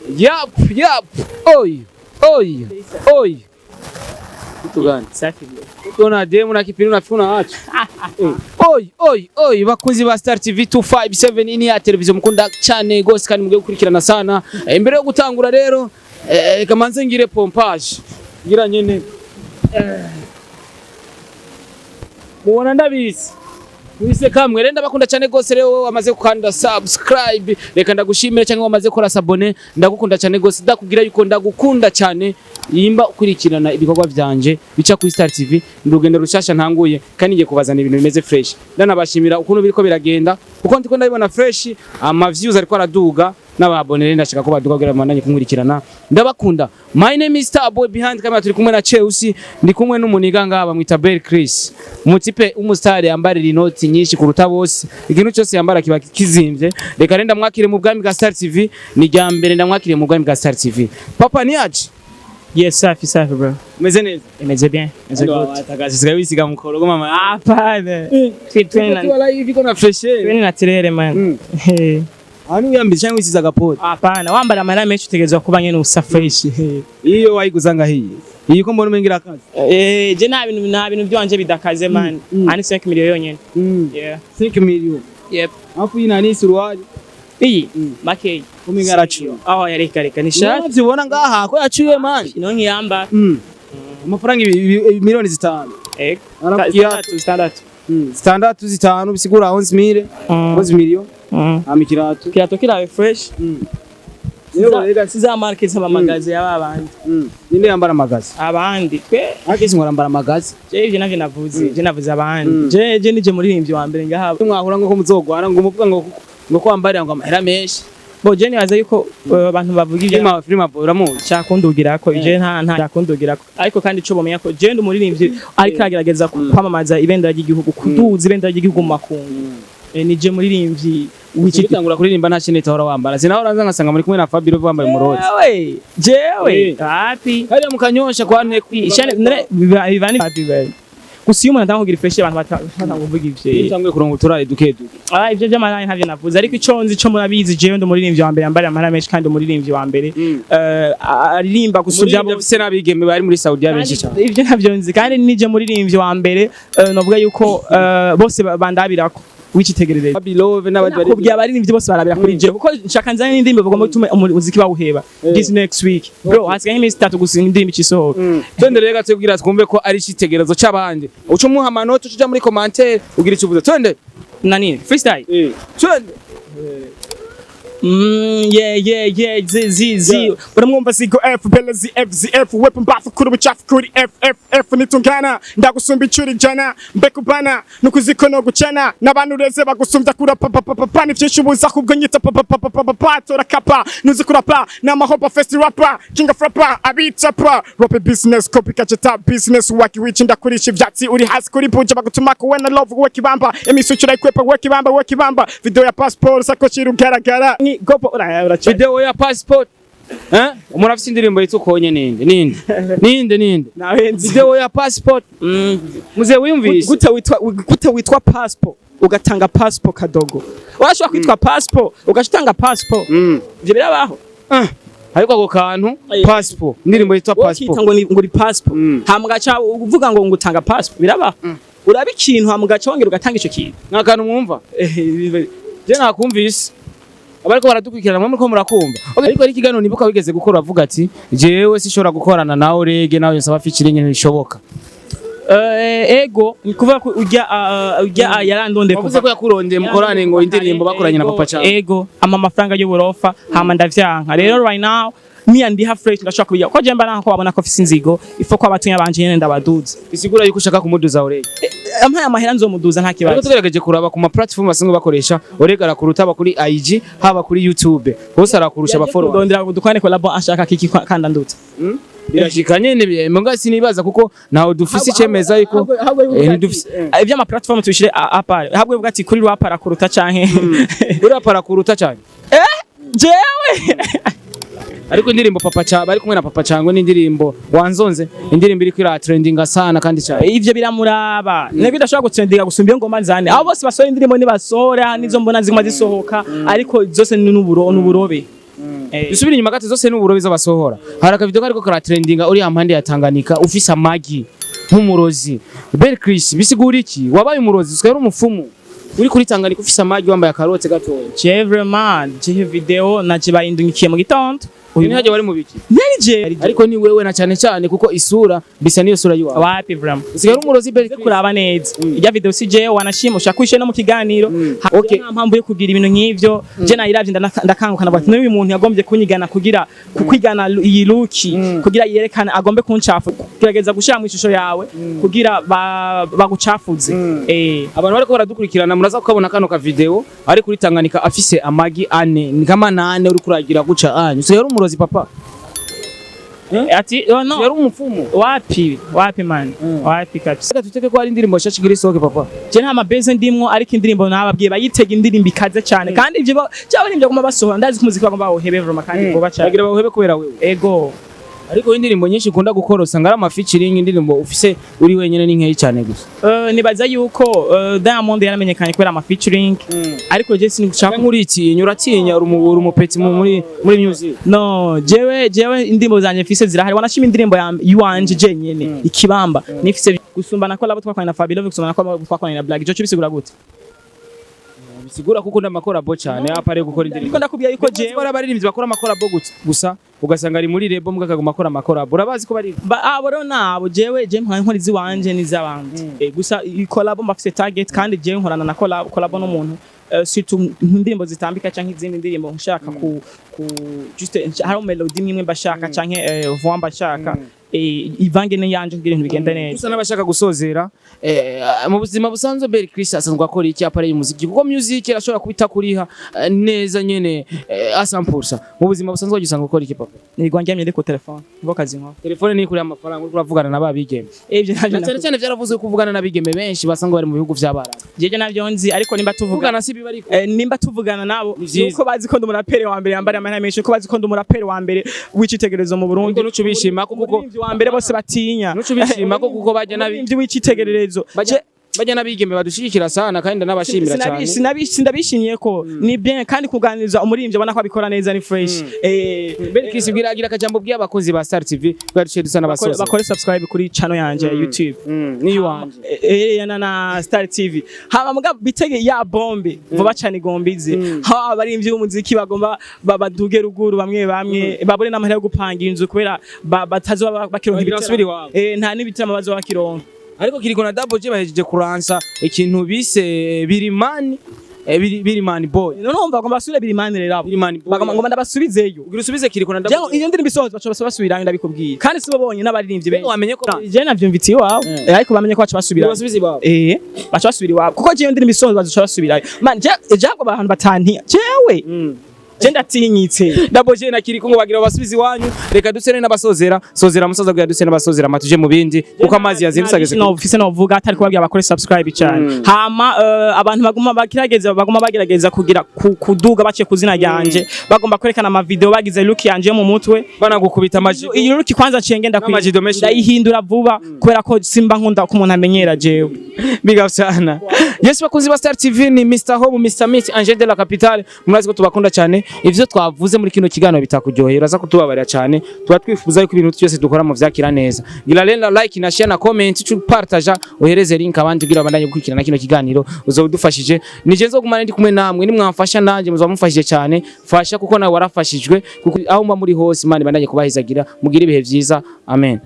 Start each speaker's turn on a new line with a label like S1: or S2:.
S1: Yap. Oi. Kitu gani?
S2: Safi.
S1: Ukiona demu na kipindi unafuna watu. Oi. Bakunzi ba Star TV 257 ini ya televiziyo mukunda cyane gose kandi mugiye gukurikirana sana. Imbere yo gutangura rero kamanze ngire pompage. Ngira nyene. Mubona ndabizi. Wise kamwe renda bakunda cyane gose rero wamaze gukanda subscribe reka ndagushimira cyangwa wamaze kora sabone ndagukunda cyane gose ndakugira yuko ndagukunda cyane yimba ukurikirana ibikorwa byanje bica kuri Star TV ndugendo rushasha ntanguye kandi ngiye kubazana ibintu bimeze fresh ndanabashimira ukuntu biriko biragenda kuko ndiko ndabibona fresh ama views ariko araduga n'ababonere ndashaka ko baduga kugira mandanye kumurikirana ndabakunda. My name is Starboy behind camera turi kumwe na Chelsea ndi kumwe n'umuniga ngaba mwita Bell Chris umutipe umustar yambarira inoti nyinshi kuruta bose ikintu cyose yambara kiba kizimvye reka renda mwakire mu bwami bwa Star TV ni jya mbere ndamwakire mu bwami bwa Star TV. Papa ni aje?
S2: Yes, safi bro.
S1: Umeze neza?
S2: Imeze bien. Imeze good.
S1: Atagasiga wisiga mukorogo mama.
S2: Hapana.
S1: Wala hivi kuna fresh.
S2: Twini naturere man.
S1: Ani uyambira cyangwa wisiza gapote?
S2: Hapana, wambara amara menshi utegerezwa kuba nyene usa fresh.
S1: Iyo wayiguzanga hiyi. Iyi ko mbona umengira akazi.
S2: Je nta bintu byanje bidakaze man. Ani 5 million yonyene. Yeah.
S1: 5 million.
S2: Yep.
S1: Afu ina ni suruali.
S2: Iyi makei.
S1: Umenga araciye.
S2: Aho yareka ni shati.
S1: Nabyo ngaha ko yaciye man.
S2: Ino nkiyamba.
S1: Amafaranga miliyoni 5.
S2: Standard.
S1: Standard 5 bisigura 11 million. Kirato kirawe fresh. Siza market sama magazi y'abandi. Ninde yambara magazi?
S2: Abandi twe.
S1: Akisi ngorambara magazi.
S2: Je navyo navuze abandi. Je nije muririmbyi wa mbere ngaha.
S1: Mwahura ngo muzogwana ngo umuvuga ngo kwambarira ngo amahera menshi.
S2: Bo je nibaza yuko abantu bavuga ibyo
S1: film uramuzi
S2: cyakundugira ko je nta cyakundugira ko ariko kandi cyo bomenya ko je ndumuririmbyi ariko agerageza kwamamaza ibendera ry'igihugu kuduza ibendera ry'igihugu mu makungu. Nije muririmbyi
S1: wikitangura kuririmba nta kintu tahora wambara sinahora nzangasanga muri kumwe na Fabiro bambaye umurozi
S2: jewe happy
S1: hari mukanyosha kwa nteko
S2: ishane bivani happy baby gusa iyo umuntu atankugira fresh abantu batanguvuga ivyo
S1: cyangwe kurongo turare duke
S2: ivyo by'amaranye ntavyo navuze ariko iconzi cyo murabizi jewe ndo muririmbyi wa mbere yambara amara menshi kandi umuririmbyi wa mbere aririmba gusubya
S1: bose nabigeme bari muri Saudi benshi cyane
S2: ivyo ntavyo nzi kandi nije muririmbyi wa mbere novuga yuko bose bandabirako wicitegerereza
S1: Abilove n'abandi bari
S2: kubya baririmbyi bose barabira kuri je kuko nshaka nzanye n'indimbo bagomba gutuma umuziki bawuheba this next week bro hasigaye iminsi 3 gusinga indimbo ikisohoka
S1: twende rega twebwira twumve ko ari citegerezo c'abandi uco muha amanota uca muri commentaire ugira ikivuze twende
S2: nani freestyle
S1: twende
S2: yeah z uramwumva sigo f belezi f weapon bafu kuri buchafu kuri f nitungana ndagusumba icuri jana mbekubana nukuzikono gucana nabantu reze bagusumbya kura papa nifyishubuza kubwo nyita papa tora kapa nuzi kurapa na mahoba fest rapper king of rapper abitapa rap business copy kacheta business waki wici ndakurisha ivyatsi uri hasi kuri buje bagutuma ko wena love wekibamba emisucira ikwepa wekibamba video ya passport sakoshira ugaragara gopo
S1: video ya passport umuntu afite indirimbo yitukonye ninde
S2: nawe
S1: video ya passport muze wiyumvishe
S2: gute witwa passport ugatanga passport kadogo urashobora kwitwa passport ugashitanga passport ivyo birabaho
S1: ariko ako kantu passport indirimbo yitwa passport
S2: ngo ni passport hamgacha uvuga ngo ngutanga passport birabaho urabi ikintu hamgacha wongera ugatanga ico kintu
S1: nakantu mwumva je nakumvise abariko baradukurikirana muri ko murakumva ariko ari kigano nibuka wigeze gukora avuga ati jewe sishobora gukorana nawe rege nawe nsaba featuring ntishoboka
S2: ego nikuvuga ko ujya yarandonde
S1: kuvuze ko yakurondeye mukorane ngo indirimbo bakoranye na papa cyane
S2: ego amafaranga y'uburofa hama ndavyanka rero right now me and have fresh ndashaka kubiya ko je mba nako babona ko fisi nzigo ifo ko abatunya banje nyene ndabaduza
S1: bisigura yuko ushaka kumuduza urege
S2: amaya amahera nzomuduza nta kibazo
S1: tugerageje kuraba ku ma platform basanzwe bakoresha urega arakuruta aba kuri IG haba kuri YouTube hose arakurusha abafollow
S2: ndondera dukwane collabo ashaka kiki kanda ndutse
S1: birashikanye mbonga sinibaza kuko naho dufise icemeza yuko
S2: ivyo ama platform tubishire apart habwe vuga ati kuri rap arakuruta canke
S1: kuri rap arakuruta cyane
S2: jewe
S1: ariko indirimbo papa cha bari kumwe na papa cyangwa n'indirimbo wanzonze indirimbo iri kwira trendinga sana kandi cyane
S2: ivyo biramuraba ne bidashobora gutrendinga gusumba ngoma nzane abo bose basora indirimbo ni basora nizo mbona ziguma zisohoka ariko zose n'uburobe
S1: Dusubira inyuma gato zose n'uburobe z'abasohora. Hari akavideo kariko kara trendinga uri ampande ya Tanganyika ufise amagi nk'umurozi. Bel Chris bisigura iki? Wabaye umurozi usikari umufumu. Uri kuri Tanganyika ufise amagi wambaye akarote gatoya.
S2: Je vraiment je video najibayindungikiye mu gitondo.
S1: Uyu ntaje wari mu biki?
S2: Yarije
S1: ariko ni wewe na cyane kuko isura bisa niyo sura yiwawe.
S2: Wapi vraiment?
S1: Usigari umurozi Bel Chris
S2: kuraba neza. Ijya video si je wanashimusha kwishe no mu kiganiro.
S1: Okay.
S2: Nta mpamvu yo kugira ibintu nk'ivyo. Je nayiravye ndakanguka nabati n'uyu muntu yagombye kunyigana kugira kukwigana iyi luki kugira yerekana agombe kuncafu. Gerageza gushira mu ishusho yawe kugira bagucafuze.
S1: Abantu bariko baradukurikirana muraza kukabona kano ka video ari kuri Tanganyika afise amagi 4 kama 8 uri kuragira guca anyu. So yari umurozi papa.
S2: Ati no
S1: yari umufumu.
S2: Wapi man? Wapi kabisa.
S1: Reka tuteke ko ari indirimbo shashigiri soke papa.
S2: Je nta mabeze ndimwo ariko indirimbo nababwiye bayitega indirimbo ikaze cyane kandi ivyo cyaba nimvyo guma basohora ndazi ko muziki bagomba bawuhebe vraiment kandi goba cyane.
S1: Bagira bawuhebe kubera wewe.
S2: Ego.
S1: Ariko indirimbo nyinshi ukunda gukora usanga ari ama-featuring indirimbo ufise uri wenyene ni nkeyi cyane gusa.
S2: Nibaza yuko Diamond yaramenyekanye kubera ama-featuring ariko je sinigushaka
S1: nk'uriti nyuratinya umupeti muri music.
S2: No, jewe indirimbo zanje mfise zirahari wanashima indirimbo yuwanje je nyene ikibamba nifise gusumbana ko labo twakorana na Fabio gusumbana ko twakorana na Black Jocho bisigura gute? Bisigura kuko ndamakora bo cyane apare gukora indirimbo. Niko ndakubwiye yuko jewe
S1: baririmbyi bakora amakora bo gusa ugasanga ari muri rebo mbwa kaguma akora amakora urabazi ko bari
S2: abo nabo jewe nkora izi wanje n'izabandi gusa collab mbafise target kandi jewe nkorana na collab n'umuntu surtout indirimbo zitambika canke izindi ndirimbo nshaka ku juste hari melody imwe mbashaka canke voix mbashaka ivange yanje ngira ibintu bigenda neza.
S1: Gusa nabashaka gusozera mu buzima busanzwe Bel Chris asanzwe akora iki apare y'umuziki kuko music irashobora kubita kuriha neza nyene asampulsa. Mu buzima busanzwe gisanga ukora iki papa?
S2: Nirwa ngyamye ndi ku telefone ngo kazi nko.
S1: Telefone ni kuri amafaranga uri kuravugana nababigeme.
S2: Ivyo navyo
S1: cyane vyaravuzwe kuvugana nabigeme benshi basanga bari mu bihugu vy'abarabu.
S2: Jeje navyo nzi ariko nimba tuvugana
S1: si biba ariko
S2: nimba tuvugana nabo uko bazi ko ndumurapere wa mbere yambara amahera menshi uko bazi ko ndumurapere wa mbere w'icitegererezo mu Burundi.
S1: Nuco bishima kuko
S2: wa mbere bose batinya
S1: nuco bishima ko kuko bajya
S2: nabindi w'icitegererezo
S1: bajya nabigeme badushigikira sana kandi ndanabashimira cyane
S2: sinabishimiye ko ni bien kandi kuganiriza umurimbyi abona ko abikora neza ni fresh
S1: Bel Chris agira akajambo bw'abakozi ba Isaactv bwadushye dusana basoza
S2: bakore subscribe kuri channel yanje ya YouTube
S1: ni yuwanje
S2: na Isaactv haba muga bitege ya bombe vuba cyane igombize ha abarimbyi b'umuziki bagomba baduge ruguru bamwe babure n'amahera yo gupanga inzu kubera batazo bakironka ibitaro nta n'ibitamo bazo bakironka
S1: ariko kiriko na double J bahejeje kuransa ikintu bise Bilimani Bilimani boy
S2: numva bagomba basubire Bilimani rero bagomba ndabasubizeyo
S1: ugira usubize kiriko na double
S2: iyo ndirimbo isohoza baca basubirayo ndabikubwiye kandi sibo bonye n'abaririmbyi benshi
S1: wamenye ko
S2: je navyumvitiye wawe ariko bamenye ko baca basubirayo baca basubira iwabo kuko je iyo ndirimbo isohoza baca basubirayo man je abantu batantiya jewe Jenda tinyitse
S1: double J na kiriko ngo bagira basubizi wanyu reka dusene n'abasozera musaza bwa dusene n'abasozera matuje mu bindi kuko amazi yazindusageze
S2: no ufise no vuga atari ko babwira bakore subscribe cyane hama abantu baguma bagerageza kugira kuduga bace kuzina ryanje bagomba kwerekana ama video bagize look yanje mu mutwe
S1: banagukubita amajido
S2: iyi look kwanza cengenda ndayihindura vuba kubera ko simba nkunda ko umuntu amenyera jewe
S1: biga cyane Yes bakunzi ba Isaactv ni Mr Home Mr Meet Angel de la Capitale murazi ko tubakunda cyane ivyo twavuze muri kino kiganiro bitakuryohera uraza kutubabarira cyane tuba twifuza yuko ibintu byose dukora mu vyakira neza gira rero like na share na comment tu partage ohereze link abandi kugira bandanye gukurikirana kino kiganiro uzodufashije nije nzo gumana ndi kumwe namwe ni mwamfasha nanje muzamufashije cyane fasha kuko nawe warafashijwe kuko aho mba muri hose Imana bandanye kubahizagira mugira ibihe vyiza amen.